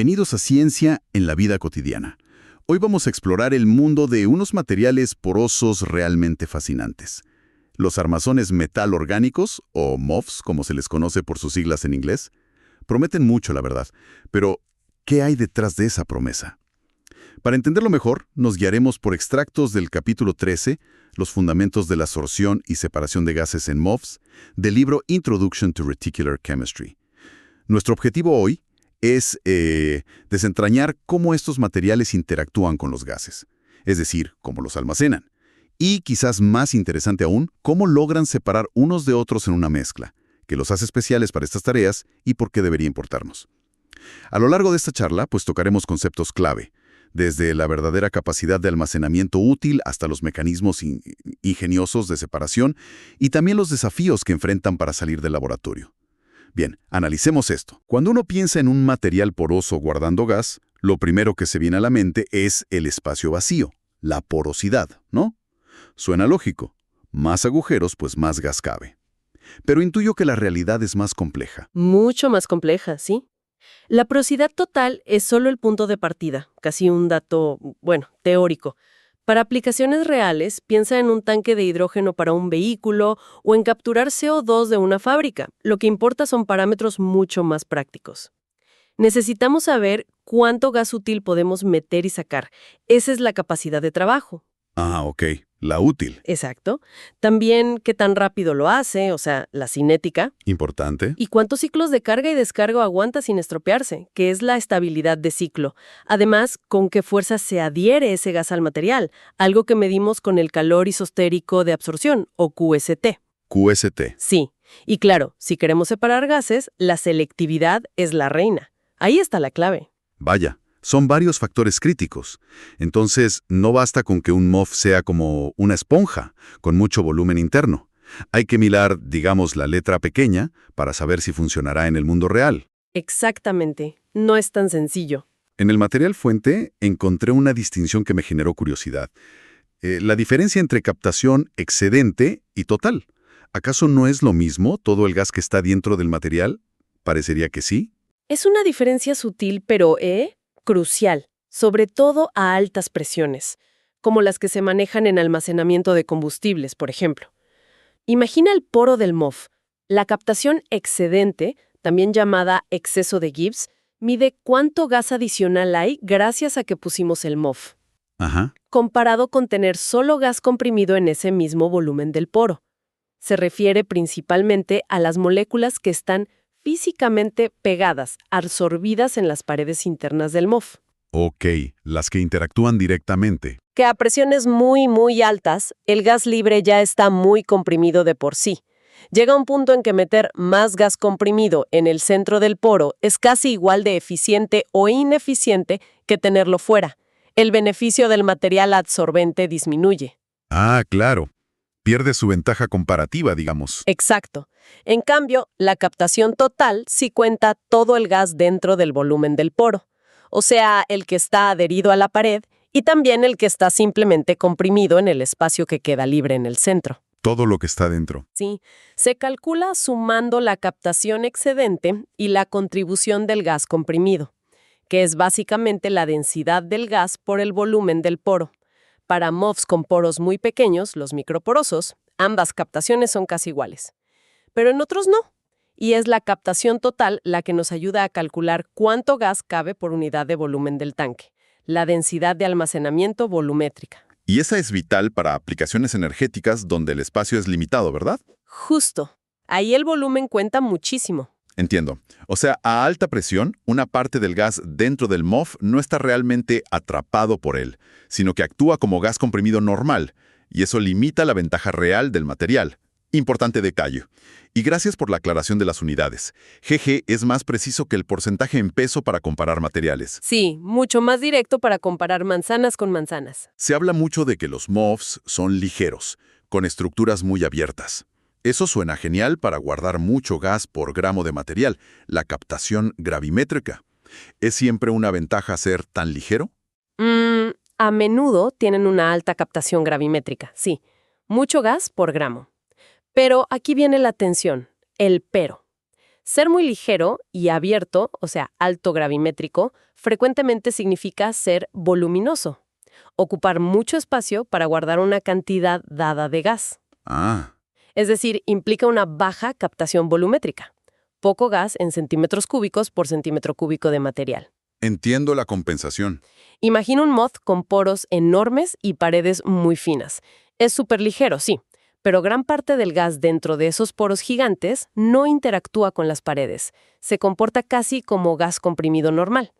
Bienvenidos a Ciencia en la Vida Cotidiana. Hoy vamos a explorar el mundo de unos materiales porosos realmente fascinantes. Los armazones metal orgánicos, o MOFs, como se les conoce por sus siglas en inglés, prometen mucho, la verdad. Pero, ¿qué hay detrás de esa promesa? Para entenderlo mejor, nos guiaremos por extractos del capítulo 13, Los fundamentos de la absorción y separación de gases en MOFs, del libro Introduction to Reticular Chemistry. Nuestro objetivo hoy es desentrañar cómo estos materiales interactúan con los gases, es decir, cómo los almacenan. Y quizás más interesante aún, cómo logran separar unos de otros en una mezcla, que los hace especiales para estas tareas y por qué debería importarnos. A lo largo de esta charla, pues tocaremos conceptos clave, desde la verdadera capacidad de almacenamiento útil hasta los mecanismos ingeniosos de separación y también los desafíos que enfrentan para salir del laboratorio. Bien, analicemos esto. Cuando uno piensa en un material poroso guardando gas, lo primero que se viene a la mente es el espacio vacío, la porosidad, ¿no? Suena lógico. Más agujeros, pues más gas cabe. Pero intuyo que la realidad es más compleja. Mucho más compleja, ¿sí? La porosidad total es solo el punto de partida, casi un dato, teórico. Para aplicaciones reales, piensa en un tanque de hidrógeno para un vehículo o en capturar CO2 de una fábrica. Lo que importa son parámetros mucho más prácticos. Necesitamos saber cuánto gas útil podemos meter y sacar. Esa es la capacidad de trabajo. Ah, ok. La útil. Exacto. También qué tan rápido lo hace, o sea, la cinética. Importante. Y cuántos ciclos de carga y descarga aguanta sin estropearse, que es la estabilidad de ciclo. Además, con qué fuerza se adhiere ese gas al material, algo que medimos con el calor isostérico de absorción, o QST. QST. Sí. Y claro, si queremos separar gases, la selectividad es la reina. Ahí está la clave. Vaya. Son varios factores críticos. Entonces, no basta con que un MOF sea como una esponja, con mucho volumen interno. Hay que mirar, digamos, la letra pequeña para saber si funcionará en el mundo real. Exactamente. No es tan sencillo. En el material fuente encontré una distinción que me generó curiosidad. La diferencia entre captación excedente y total. ¿Acaso no es lo mismo todo el gas que está dentro del material? Parecería que sí. Es una diferencia sutil, pero crucial, sobre todo a altas presiones, como las que se manejan en almacenamiento de combustibles, por ejemplo. Imagina el poro del MOF. La captación excedente, también llamada exceso de Gibbs, mide cuánto gas adicional hay gracias a que pusimos el MOF. Ajá. Comparado con tener solo gas comprimido en ese mismo volumen del poro. Se refiere principalmente a las moléculas que están físicamente pegadas, absorbidas en las paredes internas del MOF. Ok, las que interactúan directamente. Que a presiones muy altas, el gas libre ya está muy comprimido de por sí. Llega un punto en que meter más gas comprimido en el centro del poro es casi igual de eficiente o ineficiente que tenerlo fuera. El beneficio del material absorbente disminuye. Ah, claro. Pierde su ventaja comparativa, digamos. Exacto. En cambio, la captación total sí cuenta todo el gas dentro del volumen del poro, o sea, el que está adherido a la pared y también el que está simplemente comprimido en el espacio que queda libre en el centro. Todo lo que está dentro. Sí, se calcula sumando la captación excedente y la contribución del gas comprimido, que es básicamente la densidad del gas por el volumen del poro. Para MOFs con poros muy pequeños, los microporosos, ambas captaciones son casi iguales. Pero en otros no. Y es la captación total la que nos ayuda a calcular cuánto gas cabe por unidad de volumen del tanque, la densidad de almacenamiento volumétrica. Y esa es vital para aplicaciones energéticas donde el espacio es limitado, ¿verdad? Justo. Ahí el volumen cuenta muchísimo. Entiendo. O sea, a alta presión, una parte del gas dentro del MOF no está realmente atrapado por él, sino que actúa como gas comprimido normal, y eso limita la ventaja real del material. Importante detalle. Y gracias por la aclaración de las unidades. GG es más preciso que el porcentaje en peso para comparar materiales. Sí, mucho más directo para comparar manzanas con manzanas. Se habla mucho de que los MOFs son ligeros, con estructuras muy abiertas. Eso suena genial para guardar mucho gas por gramo de material, la captación gravimétrica. ¿Es siempre una ventaja ser tan ligero? A menudo tienen una alta captación gravimétrica, sí. Mucho gas por gramo. Pero aquí viene la tensión, el pero. Ser muy ligero y abierto, o sea, alto gravimétrico, frecuentemente significa ser voluminoso. Ocupar mucho espacio para guardar una cantidad dada de gas. Ah, Es decir, implica una baja captación volumétrica. Poco gas en centímetros cúbicos por centímetro cúbico de material. entiendo la compensación. Imagina un moth con poros enormes y paredes muy finas. Es súper ligero, sí, pero gran parte del gas dentro de esos poros gigantes no interactúa con las paredes. Se comporta casi como gas comprimido normal.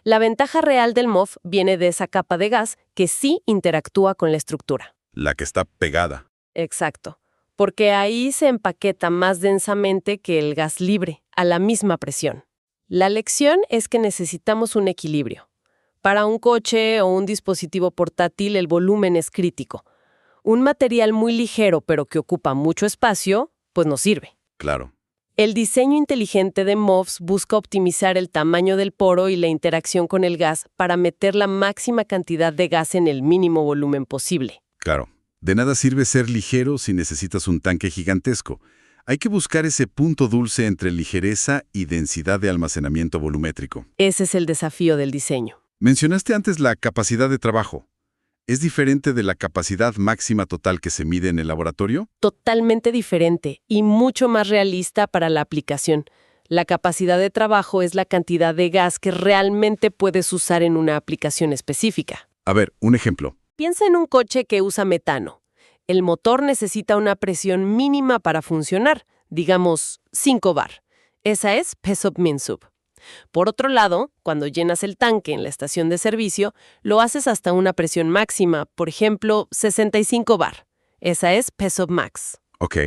La ventaja real del moth viene de esa capa de gas que sí interactúa con la estructura. La que está pegada. Exacto, porque ahí se empaqueta más densamente que el gas libre, a la misma presión. La lección es que necesitamos un equilibrio. Para un coche o un dispositivo portátil el volumen es crítico. Un material muy ligero pero que ocupa mucho espacio, pues no sirve. Claro. El diseño inteligente de MOFs busca optimizar el tamaño del poro y la interacción con el gas para meter la máxima cantidad de gas en el mínimo volumen posible. Claro. De nada sirve ser ligero si necesitas un tanque gigantesco. Hay que buscar ese punto dulce entre ligereza y densidad de almacenamiento volumétrico. Ese es el desafío del diseño. Mencionaste antes la capacidad de trabajo. ¿Es diferente de la capacidad máxima total que se mide en el laboratorio? Totalmente diferente y mucho más realista para la aplicación. La capacidad de trabajo es la cantidad de gas que realmente puedes usar en una aplicación específica. A ver, un ejemplo. Piensa en un coche que usa metano. El motor necesita una presión mínima para funcionar, digamos 5 bar. Esa es PESOP-MINSUB. Por otro lado, cuando llenas el tanque en la estación de servicio, lo haces hasta una presión máxima, por ejemplo, 65 bar. Esa es PESOP-MAX. Ok.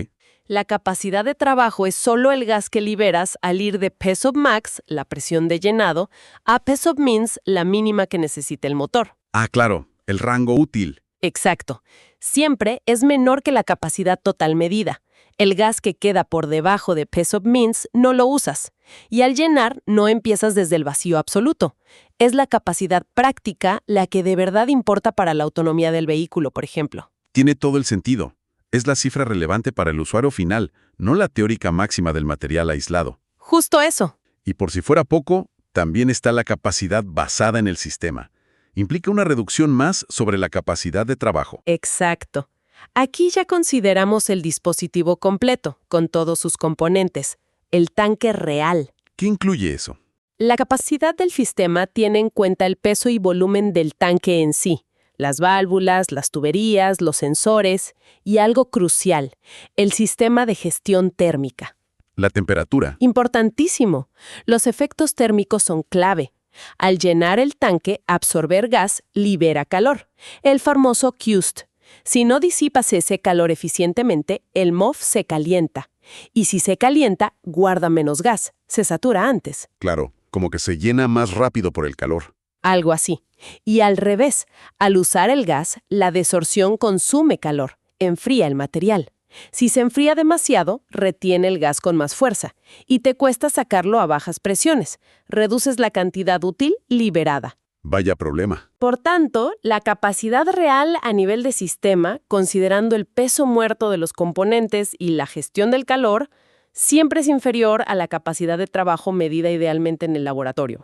La capacidad de trabajo es solo el gas que liberas al ir de PESOP-MAX, la presión de llenado, a PESOP-MINS, la mínima que necesita el motor. Ah, claro. El rango útil. Exacto. Siempre es menor que la capacidad total medida. El gas que queda por debajo de PESOP-MINS no lo usas. Y al llenar no empiezas desde el vacío absoluto. Es la capacidad práctica la que de verdad importa para la autonomía del vehículo, por ejemplo. Tiene todo el sentido. Es la cifra relevante para el usuario final, no la teórica máxima del material aislado. Justo eso. Y por si fuera poco, también está la capacidad basada en el sistema. Implica una reducción más sobre la capacidad de trabajo. Exacto. Aquí ya consideramos el dispositivo completo, con todos sus componentes, el tanque real. ¿Qué incluye eso? La capacidad del sistema tiene en cuenta el peso y volumen del tanque en sí, las válvulas, las tuberías, los sensores y algo crucial, el sistema de gestión térmica. La temperatura. Importantísimo. Los efectos térmicos son clave. Al llenar el tanque, absorber gas libera calor, el famoso QST. Si no disipas ese calor eficientemente, el MOF se calienta. Y si se calienta, guarda menos gas, se satura antes. Claro, como que se llena más rápido por el calor. Algo así. Y al revés, al usar el gas, la desorción consume calor, enfría el material. Si se enfría demasiado, retiene el gas con más fuerza y te cuesta sacarlo a bajas presiones. Reduces la cantidad útil liberada. Vaya problema. Por tanto, la capacidad real a nivel de sistema, considerando el peso muerto de los componentes y la gestión del calor, siempre es inferior a la capacidad de trabajo medida idealmente en el laboratorio.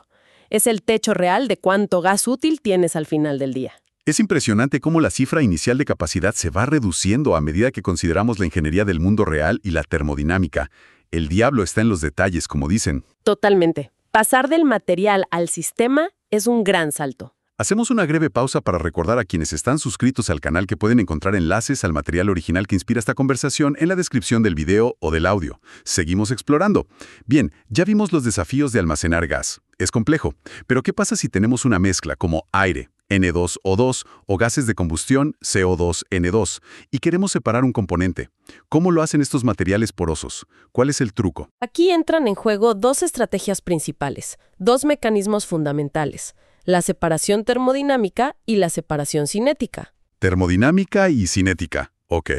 Es el techo real de cuánto gas útil tienes al final del día. Es impresionante cómo la cifra inicial de capacidad se va reduciendo a medida que consideramos la ingeniería del mundo real y la termodinámica. El diablo está en los detalles, como dicen. Totalmente. Pasar del material al sistema es un gran salto. Hacemos una breve pausa para recordar a quienes están suscritos al canal que pueden encontrar enlaces al material original que inspira esta conversación en la descripción del video o del audio. Seguimos explorando. Bien, ya vimos los desafíos de almacenar gas. Es complejo, pero ¿qué pasa si tenemos una mezcla como aire, N2O2, o gases de combustión, CO2N2, y queremos separar un componente? ¿Cómo lo hacen estos materiales porosos? ¿Cuál es el truco? Aquí entran en juego dos estrategias principales, dos mecanismos fundamentales: la separación termodinámica y la separación cinética. Termodinámica y cinética. Ok.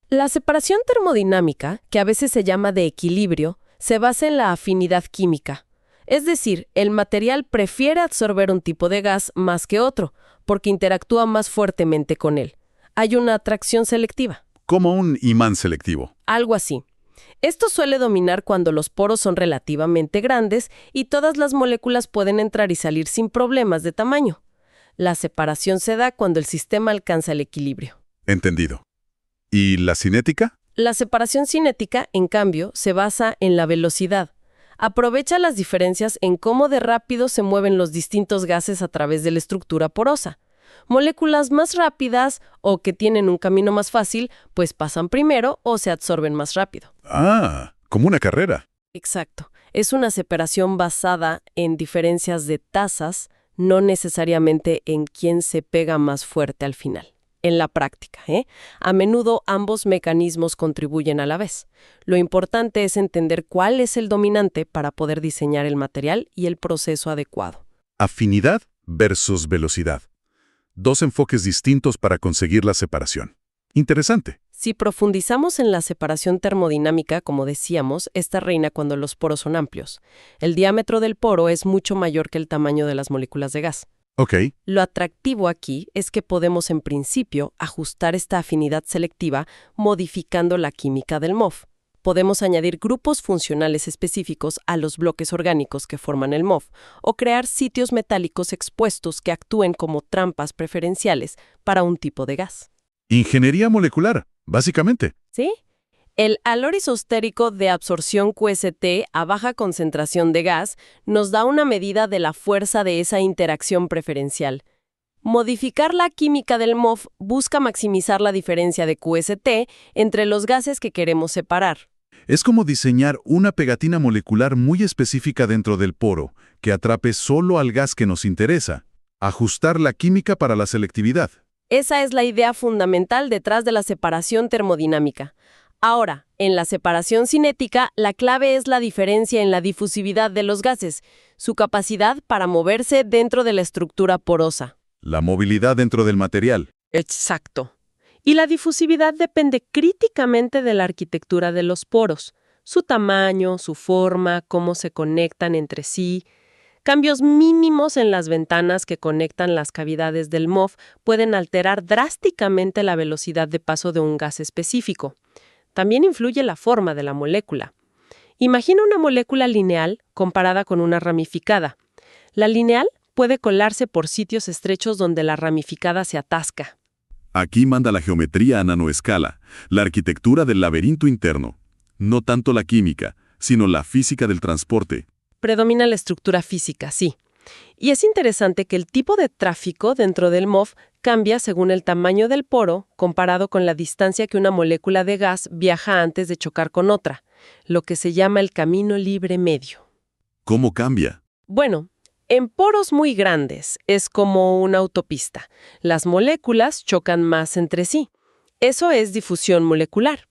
La separación termodinámica, que a veces se llama de equilibrio, se basa en la afinidad química. Es decir, el material prefiere absorber un tipo de gas más que otro, porque interactúa más fuertemente con él. Hay una atracción selectiva. Como un imán selectivo. Algo así. Esto suele dominar cuando los poros son relativamente grandes y todas las moléculas pueden entrar y salir sin problemas de tamaño. La separación se da cuando el sistema alcanza el equilibrio. Entendido. ¿Y la cinética? La separación cinética, en cambio, se basa en la velocidad. Aprovecha las diferencias en cómo de rápido se mueven los distintos gases a través de la estructura porosa. Moléculas más rápidas o que tienen un camino más fácil, pues pasan primero o se absorben más rápido. Ah, como una carrera. Exacto. Es una separación basada en diferencias de tasas, no necesariamente en quién se pega más fuerte al final. En la práctica, a menudo ambos mecanismos contribuyen a la vez. Lo importante es entender cuál es el dominante para poder diseñar el material y el proceso adecuado. Afinidad versus velocidad. Dos enfoques distintos para conseguir la separación. Interesante. Si profundizamos en la separación termodinámica, como decíamos, esta reina cuando los poros son amplios. El diámetro del poro es mucho mayor que el tamaño de las moléculas de gas. Ok. Lo atractivo aquí es que podemos, en principio, ajustar esta afinidad selectiva modificando la química del MOF. Podemos añadir grupos funcionales específicos a los bloques orgánicos que forman el MOF o crear sitios metálicos expuestos que actúen como trampas preferenciales para un tipo de gas. Ingeniería molecular, básicamente. ¿Sí? El alor isostérico de absorción QST a baja concentración de gas nos da una medida de la fuerza de esa interacción preferencial. Modificar la química del MOF busca maximizar la diferencia de QST entre los gases que queremos separar. Es como diseñar una pegatina molecular muy específica dentro del poro, que atrape solo al gas que nos interesa. Ajustar la química para la selectividad. Esa es la idea fundamental detrás de la separación termodinámica. Ahora, en la separación cinética, la clave es la diferencia en la difusividad de los gases, su capacidad para moverse dentro de la estructura porosa. La movilidad dentro del material. Exacto. Y la difusividad depende críticamente de la arquitectura de los poros, su tamaño, su forma, cómo se conectan entre sí. Cambios mínimos en las ventanas que conectan las cavidades del MOF pueden alterar drásticamente la velocidad de paso de un gas específico. También influye la forma de la molécula. Imagina una molécula lineal comparada con una ramificada. La lineal puede colarse por sitios estrechos donde la ramificada se atasca. Aquí manda la geometría a nanoescala, la arquitectura del laberinto interno. No tanto la química, sino la física del transporte. Predomina la estructura física, sí. Y es interesante que el tipo de tráfico dentro del MOF cambia según el tamaño del poro comparado con la distancia que una molécula de gas viaja antes de chocar con otra, lo que se llama el camino libre medio. ¿Cómo cambia? Bueno, en poros muy grandes es como una autopista. Las moléculas chocan más entre sí. Eso es difusión molecular.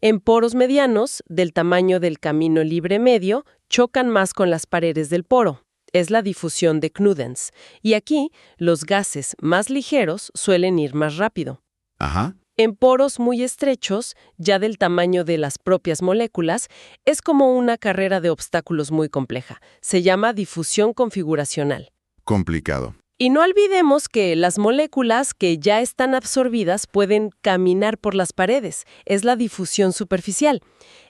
En poros medianos, del tamaño del camino libre medio, chocan más con las paredes del poro. Es la difusión de Knudens. Y aquí, los gases más ligeros suelen ir más rápido. Ajá. En poros muy estrechos, ya del tamaño de las propias moléculas, es como una carrera de obstáculos muy compleja. Se llama difusión configuracional. Complicado. Y no olvidemos que las moléculas que ya están absorbidas pueden caminar por las paredes. Es la difusión superficial.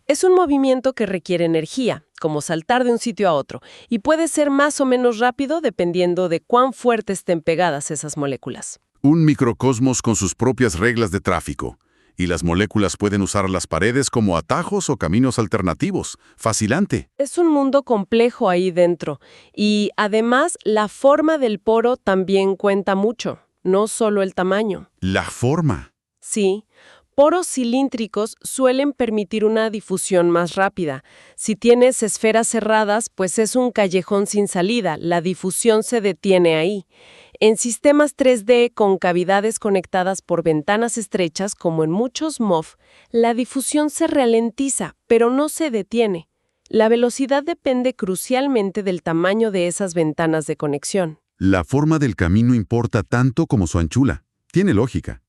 Es un movimiento que requiere energía, como saltar de un sitio a otro, y puede ser más o menos rápido dependiendo de cuán fuerte estén pegadas esas moléculas. Un microcosmos con sus propias reglas de tráfico. Y las moléculas pueden usar las paredes como atajos o caminos alternativos. Fascinante. Es un mundo complejo ahí dentro. Y además, la forma del poro también cuenta mucho, no solo el tamaño. La forma. Sí. Poros cilíndricos suelen permitir una difusión más rápida. Si tienes esferas cerradas, pues es un callejón sin salida. La difusión se detiene ahí. En sistemas 3D con cavidades conectadas por ventanas estrechas, como en muchos MOF, la difusión se ralentiza, pero no se detiene. La velocidad depende crucialmente del tamaño de esas ventanas de conexión. La forma del camino importa tanto como su anchura. Tiene lógica.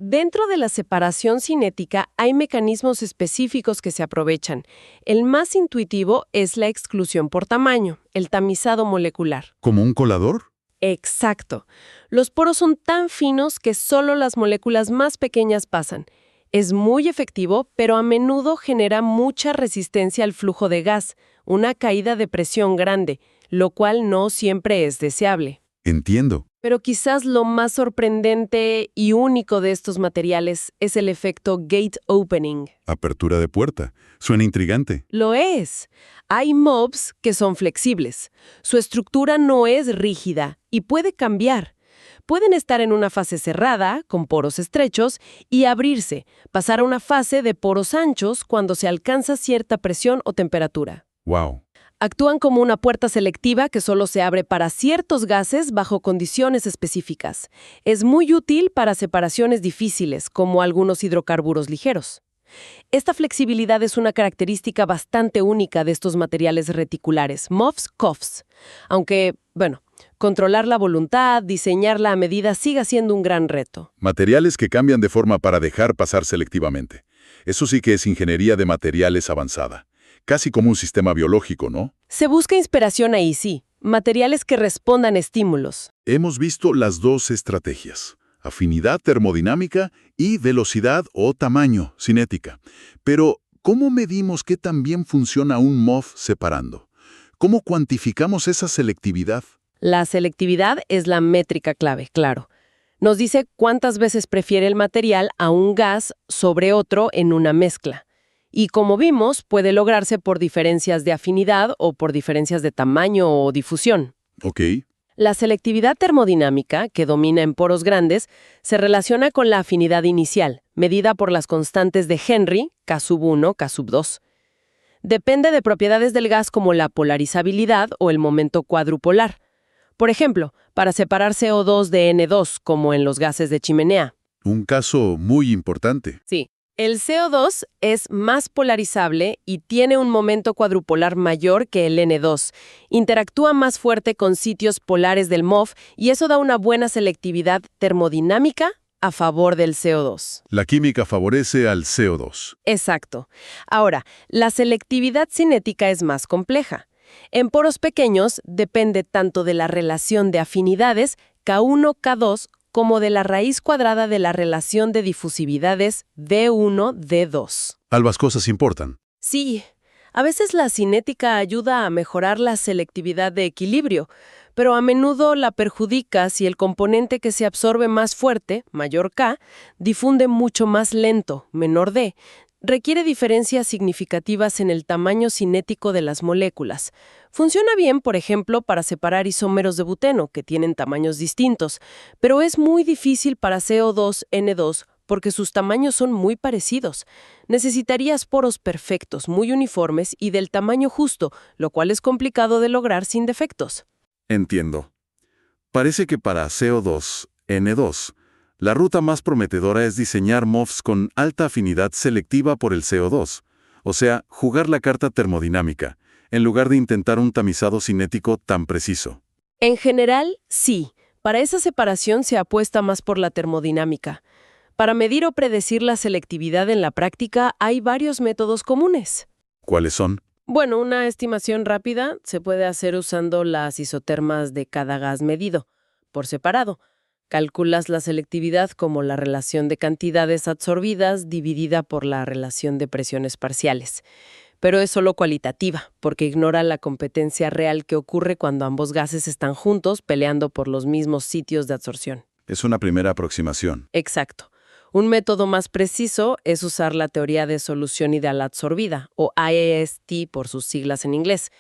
Dentro de la separación cinética hay mecanismos específicos que se aprovechan. El más intuitivo es la exclusión por tamaño, el tamizado molecular. ¿Como un colador? Exacto. Los poros son tan finos que solo las moléculas más pequeñas pasan. Es muy efectivo, pero a menudo genera mucha resistencia al flujo de gas, una caída de presión grande, lo cual no siempre es deseable. Entiendo. Pero quizás lo más sorprendente y único de estos materiales es el efecto gate opening. Apertura de puerta. Suena intrigante. Lo es. Hay MOFs que son flexibles. Su estructura no es rígida y puede cambiar. Pueden estar en una fase cerrada, con poros estrechos, y abrirse, pasar a una fase de poros anchos cuando se alcanza cierta presión o temperatura. Wow. Actúan como una puerta selectiva que solo se abre para ciertos gases bajo condiciones específicas. Es muy útil para separaciones difíciles, como algunos hidrocarburos ligeros. Esta flexibilidad es una característica bastante única de estos materiales reticulares, MOFs-COFs. Aunque, controlar la voluntad, diseñarla a medida siga siendo un gran reto. Materiales que cambian de forma para dejar pasar selectivamente. Eso sí que es ingeniería de materiales avanzada. Casi como un sistema biológico, ¿no? Se busca inspiración ahí, sí. Materiales que respondan a estímulos. Hemos visto las dos estrategias. Afinidad termodinámica y velocidad o tamaño cinética. Pero, ¿cómo medimos qué tan bien funciona un MOF separando? ¿Cómo cuantificamos esa selectividad? La selectividad es la métrica clave, claro. Nos dice cuántas veces prefiere el material a un gas sobre otro en una mezcla. Y como vimos, puede lograrse por diferencias de afinidad o por diferencias de tamaño o difusión. Ok. La selectividad termodinámica, que domina en poros grandes, se relaciona con la afinidad inicial, medida por las constantes de Henry, K1, K2. Depende de propiedades del gas como la polarizabilidad o el momento cuadrupolar. Por ejemplo, para separar CO2 de N2, como en los gases de chimenea. Un caso muy importante. Sí. El CO2 es más polarizable y tiene un momento cuadrupolar mayor que el N2. Interactúa más fuerte con sitios polares del MOF y eso da una buena selectividad termodinámica a favor del CO2. La química favorece al CO2. Exacto. Ahora, la selectividad cinética es más compleja. En poros pequeños depende tanto de la relación de afinidades K1, K2, como de la raíz cuadrada de la relación de difusividades D1, D2. Ambas cosas importan. Sí, a veces la cinética ayuda a mejorar la selectividad de equilibrio, pero a menudo la perjudica si el componente que se absorbe más fuerte, mayor K, difunde mucho más lento, menor D. Requiere diferencias significativas en el tamaño cinético de las moléculas. Funciona bien, por ejemplo, para separar isómeros de buteno, que tienen tamaños distintos, pero es muy difícil para CO2, N2, porque sus tamaños son muy parecidos. Necesitarías poros perfectos, muy uniformes y del tamaño justo, lo cual es complicado de lograr sin defectos. Entiendo. Parece que para CO2, N2, la ruta más prometedora es diseñar MOFs con alta afinidad selectiva por el CO2, o sea, jugar la carta termodinámica, en lugar de intentar un tamizado cinético tan preciso. En general, sí. Para esa separación se apuesta más por la termodinámica. Para medir o predecir la selectividad en la práctica hay varios métodos comunes. ¿Cuáles son? Bueno, una estimación rápida se puede hacer usando las isotermas de cada gas medido, por separado. Calculas la selectividad como la relación de cantidades absorbidas dividida por la relación de presiones parciales. Pero es solo cualitativa, porque ignora la competencia real que ocurre cuando ambos gases están juntos peleando por los mismos sitios de absorción. Es una primera aproximación. Exacto. Un método más preciso es usar la teoría de solución ideal absorbida, o IAST por sus siglas en inglés.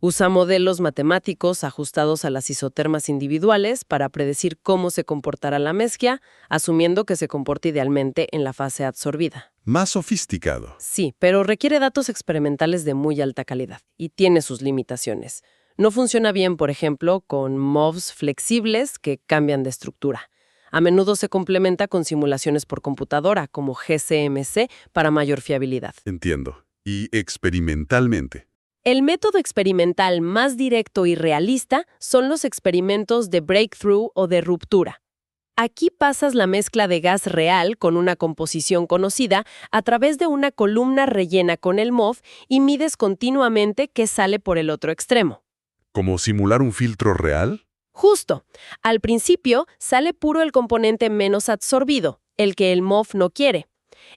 Usa modelos matemáticos ajustados a las isotermas individuales para predecir cómo se comportará la mezcla, asumiendo que se comporta idealmente en la fase absorbida. Más sofisticado. Sí, pero requiere datos experimentales de muy alta calidad y tiene sus limitaciones. No funciona bien, por ejemplo, con MOFs flexibles que cambian de estructura. A menudo se complementa con simulaciones por computadora, como GCMC, para mayor fiabilidad. Entiendo. Y experimentalmente. El método experimental más directo y realista son los experimentos de breakthrough o de ruptura. Aquí pasas la mezcla de gas real con una composición conocida a través de una columna rellena con el MOF y mides continuamente qué sale por el otro extremo. ¿Como simular un filtro real? Justo. Al principio sale puro el componente menos absorbido, el que el MOF no quiere.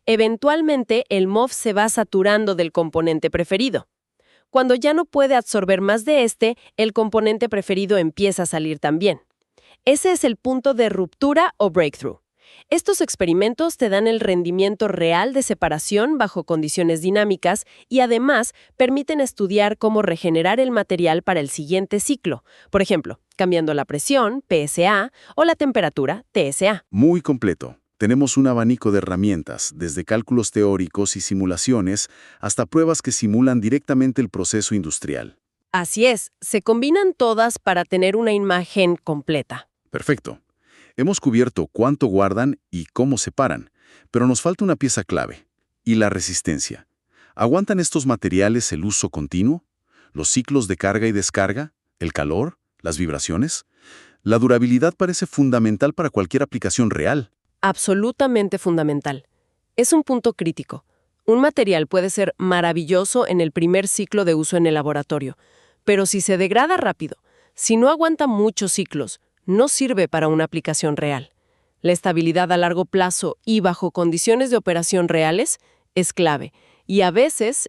Eventualmente, el MOF se va saturando del componente preferido. Cuando ya no puede absorber más de este, el componente preferido empieza a salir también. Ese es el punto de ruptura o breakthrough. Estos experimentos te dan el rendimiento real de separación bajo condiciones dinámicas y además permiten estudiar cómo regenerar el material para el siguiente ciclo, por ejemplo, cambiando la presión, PSA, o la temperatura, TSA. Muy completo. Tenemos un abanico de herramientas, desde cálculos teóricos y simulaciones hasta pruebas que simulan directamente el proceso industrial. Así es, se combinan todas para tener una imagen completa. Perfecto. Hemos cubierto cuánto guardan y cómo separan, pero nos falta una pieza clave, y la resistencia. ¿Aguantan estos materiales el uso continuo? ¿Los ciclos de carga y descarga? ¿El calor? ¿Las vibraciones? La durabilidad parece fundamental para cualquier aplicación real. Absolutamente fundamental. Es un punto crítico. Un material puede ser maravilloso en el primer ciclo de uso en el laboratorio, pero si se degrada rápido, si no aguanta muchos ciclos, no sirve para una aplicación real. La estabilidad a largo plazo y bajo condiciones de operación reales es clave, y a veces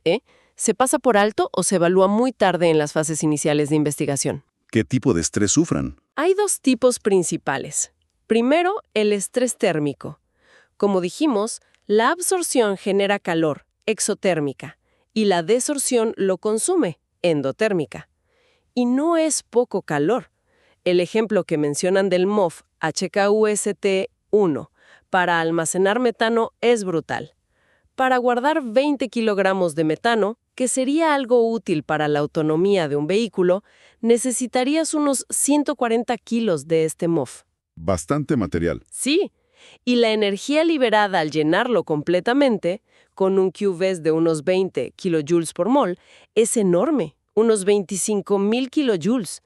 se pasa por alto o se evalúa muy tarde en las fases iniciales de investigación. ¿Qué tipo de estrés sufran? Hay dos tipos principales. Primero, el estrés térmico. Como dijimos, la absorción genera calor, exotérmica, y la desorción lo consume, endotérmica. Y no es poco calor. El ejemplo que mencionan del MOF HKUST-1 para almacenar metano es brutal. Para guardar 20 kilogramos de metano, que sería algo útil para la autonomía de un vehículo, necesitarías unos 140 kilos de este MOF. Bastante material. Sí, y la energía liberada al llenarlo completamente, con un QVES de unos 20 kilojoules por mol, es enorme, unos 25,000 kilojoules.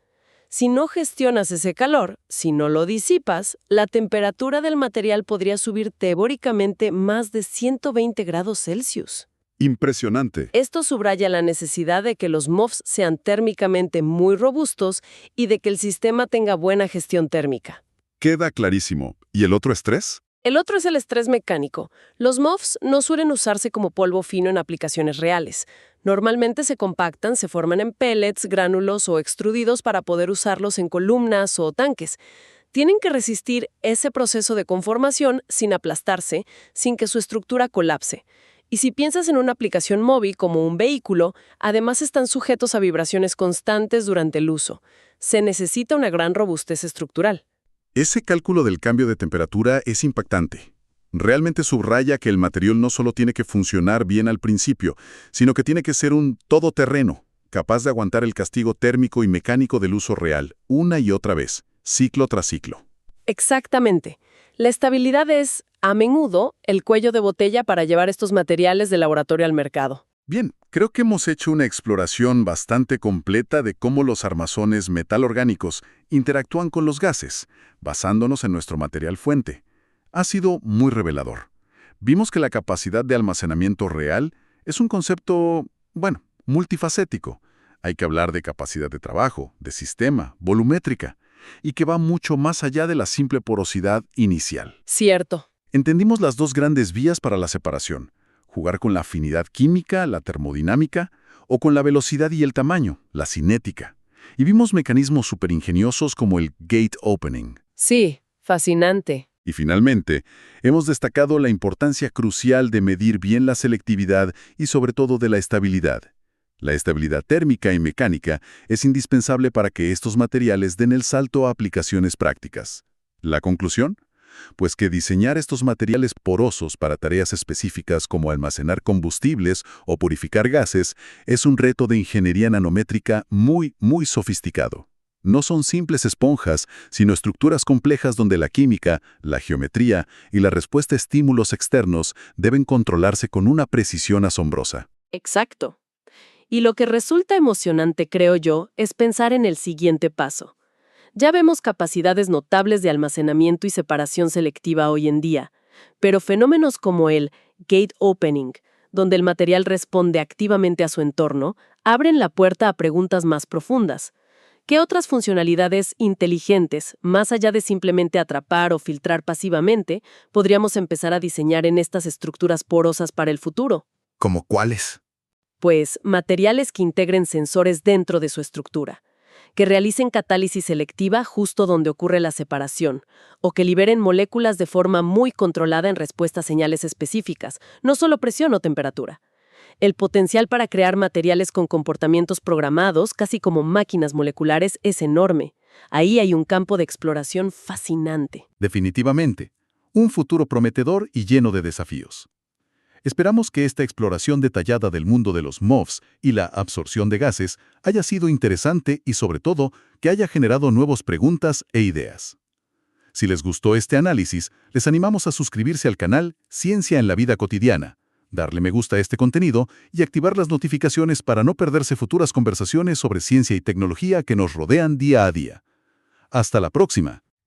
Si no gestionas ese calor, si no lo disipas, la temperatura del material podría subir teóricamente más de 120 grados Celsius. Impresionante. Esto subraya la necesidad de que los MOFs sean térmicamente muy robustos y de que el sistema tenga buena gestión térmica. Queda clarísimo. ¿Y el otro estrés? El otro es el estrés mecánico. Los MOFs no suelen usarse como polvo fino en aplicaciones reales. Normalmente se compactan, se forman en pellets, gránulos o extrudidos para poder usarlos en columnas o tanques. Tienen que resistir ese proceso de conformación sin aplastarse, sin que su estructura colapse. Y si piensas en una aplicación móvil como un vehículo, además están sujetos a vibraciones constantes durante el uso. Se necesita una gran robustez estructural. Ese cálculo del cambio de temperatura es impactante. Realmente subraya que el material no solo tiene que funcionar bien al principio, sino que tiene que ser un todoterreno, capaz de aguantar el castigo térmico y mecánico del uso real, una y otra vez, ciclo tras ciclo. Exactamente. La estabilidad es, a menudo, el cuello de botella para llevar estos materiales de laboratorio al mercado. Bien, creo que hemos hecho una exploración bastante completa de cómo los armazones metalorgánicos interactúan con los gases, basándonos en nuestro material fuente. Ha sido muy revelador. Vimos que la capacidad de almacenamiento real es un concepto, multifacético. Hay que hablar de capacidad de trabajo, de sistema, volumétrica, y que va mucho más allá de la simple porosidad inicial. Cierto. Entendimos las dos grandes vías para la separación: jugar con la afinidad química, la termodinámica, o con la velocidad y el tamaño, la cinética. Y vimos mecanismos superingeniosos como el gate opening. Sí, fascinante. Y finalmente, hemos destacado la importancia crucial de medir bien la selectividad y sobre todo de la estabilidad. La estabilidad térmica y mecánica es indispensable para que estos materiales den el salto a aplicaciones prácticas. ¿La conclusión? Pues que diseñar estos materiales porosos para tareas específicas como almacenar combustibles o purificar gases es un reto de ingeniería nanométrica muy sofisticado. No son simples esponjas, sino estructuras complejas donde la química, la geometría y la respuesta a estímulos externos deben controlarse con una precisión asombrosa. Exacto. Y lo que resulta emocionante, creo yo, es pensar en el siguiente paso. Ya vemos capacidades notables de almacenamiento y separación selectiva hoy en día, pero fenómenos como el gate opening, donde el material responde activamente a su entorno, abren la puerta a preguntas más profundas. ¿Qué otras funcionalidades inteligentes, más allá de simplemente atrapar o filtrar pasivamente, podríamos empezar a diseñar en estas estructuras porosas para el futuro? ¿Cómo cuáles? Pues materiales que integren sensores dentro de su estructura, que realicen catálisis selectiva justo donde ocurre la separación, o que liberen moléculas de forma muy controlada en respuesta a señales específicas, no solo presión o temperatura. El potencial para crear materiales con comportamientos programados, casi como máquinas moleculares, es enorme. Ahí hay un campo de exploración fascinante. Definitivamente, un futuro prometedor y lleno de desafíos. Esperamos que esta exploración detallada del mundo de los MOFs y la absorción de gases haya sido interesante y, sobre todo, que haya generado nuevas preguntas e ideas. Si les gustó este análisis, les animamos a suscribirse al canal Ciencia en la Vida Cotidiana, darle me gusta a este contenido y activar las notificaciones para no perderse futuras conversaciones sobre ciencia y tecnología que nos rodean día a día. Hasta la próxima.